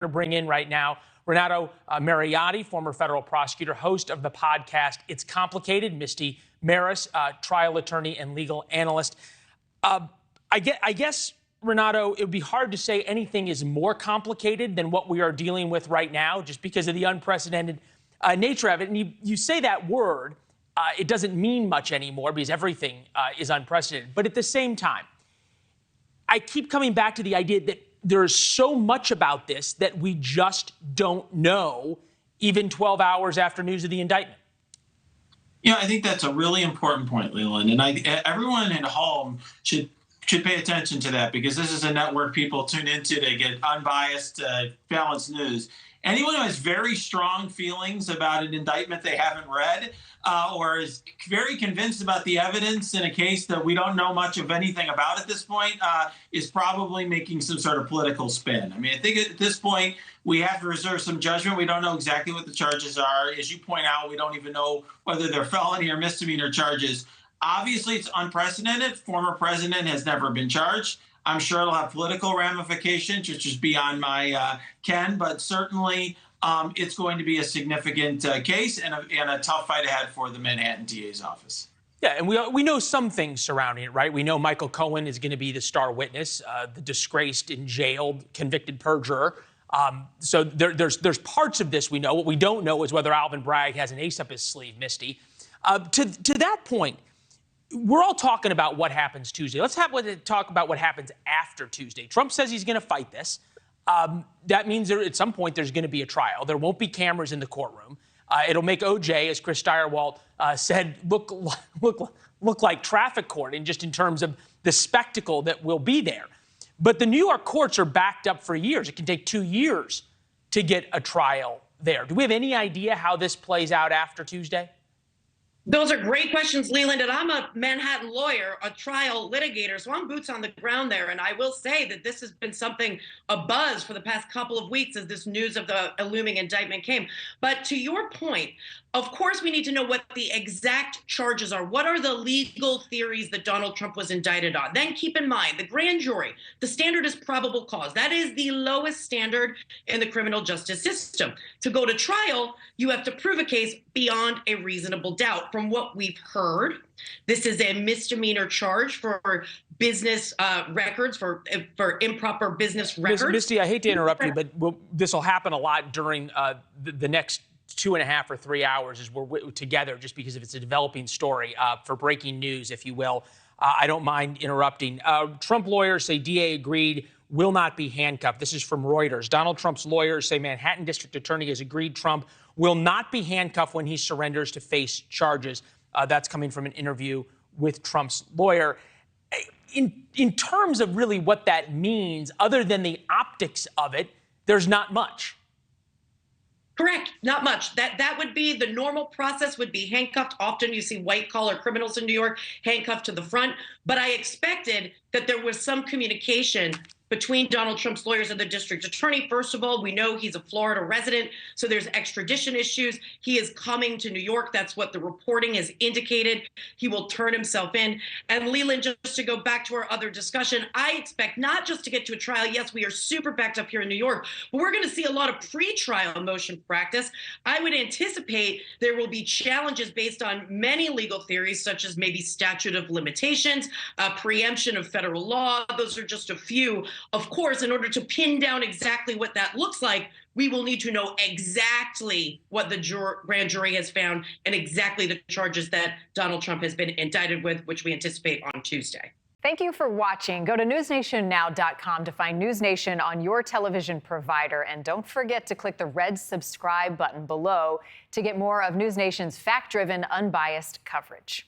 to bring in right now Renato Mariotti, former federal prosecutor, host of the podcast It's Complicated, Misty Marris, trial attorney and legal analyst. I guess, Renato, it would be hard to say anything is more complicated than what we are dealing with right now, just because of the unprecedented nature of it. And you say that word, it doesn't mean much anymore because everything is unprecedented. But at the same time, I keep coming back to the idea that there's so much about this that we just don't know, even 12 hours after news of the indictment. Yeah, I think that's a really important point, Leland. And everyone at home should pay attention to that, because this is a network people tune into to get unbiased, balanced news. Anyone who has very strong feelings about an indictment they haven't read or is very convinced about the evidence in a case that we don't know much of anything about at this point is probably making some sort of political spin. I mean, I think at this point, we have to reserve some judgment. We don't know exactly what the charges are. As you point out, we don't even know whether they're felony or misdemeanor charges. Obviously, it's unprecedented. Former president has never been charged. I'm sure it'll have political ramifications, which is beyond my ken, but certainly it's going to be a significant case and a tough fight ahead for the Manhattan DA's office. Yeah, and we know some things surrounding it, right? We know Michael Cohen is going to be the star witness, the disgraced and jailed convicted perjurer. So there's parts of this we know. What we don't know is whether Alvin Bragg has an ace up his sleeve, Misty. To that point, we're all talking about what happens Tuesday. Let's talk about what happens after Tuesday. Trump says he's going to fight this. That means at some point there's going to be a trial. There won't be cameras in the courtroom. It'll make OJ, as Chris Steyerwalt said, look like traffic court, and just in terms of the spectacle that will be there. But the New York courts are backed up for years. It can take 2 years to get a trial there. Do we have any idea how this plays out after Tuesday? Those are great questions, Leland. And I'm a Manhattan lawyer, a trial litigator, so I'm boots on the ground there. And I will say that this has been a buzz for the past couple of weeks as this news of the looming indictment came. But to your point, of course, we need to know what the exact charges are. What are the legal theories that Donald Trump was indicted on? Then keep in mind, the grand jury, the standard is probable cause. That is the lowest standard in the criminal justice system. To go to trial, you have to prove a case beyond a reasonable doubt. From what we've heard, this is a misdemeanor charge for business records, for improper business records. Misty, I hate to interrupt you, but this will happen a lot during the next 2.5 or 3 hours as we're together, just because if it's a developing story for breaking news, if you will. I don't mind interrupting. Trump lawyers say DA agreed will not be handcuffed. This is from Reuters. Donald Trump's lawyers say Manhattan District Attorney has agreed Trump will not be handcuffed when he surrenders to face charges. That's coming from an interview with Trump's lawyer. In terms of really what that means, other than the optics of it, there's not much. Correct. Not much. That would be the normal process, would be handcuffed. Often you see white collar criminals in New York handcuffed to the front. But I expected that there was some communication between Donald Trump's lawyers and the district attorney. First of all, we know he's a Florida resident, so there's extradition issues. He is coming to New York. That's what the reporting has indicated. He will turn himself in. And Leland, just to go back to our other discussion, I expect not just to get to a trial. Yes, we are super backed up here in New York, but we're going to see a lot of pre-trial motion practice. I would anticipate there will be challenges based on many legal theories, such as maybe statute of limitations, preemption of federal law. Those are just a few. Of course, in order to pin down exactly what that looks like, we will need to know exactly what the grand jury has found and exactly the charges that Donald Trump has been indicted with, which we anticipate on Tuesday. Thank you for watching. Go to newsnationnow.com to find NewsNation on your television provider. And don't forget to click the red subscribe button below to get more of NewsNation's fact-driven, unbiased coverage.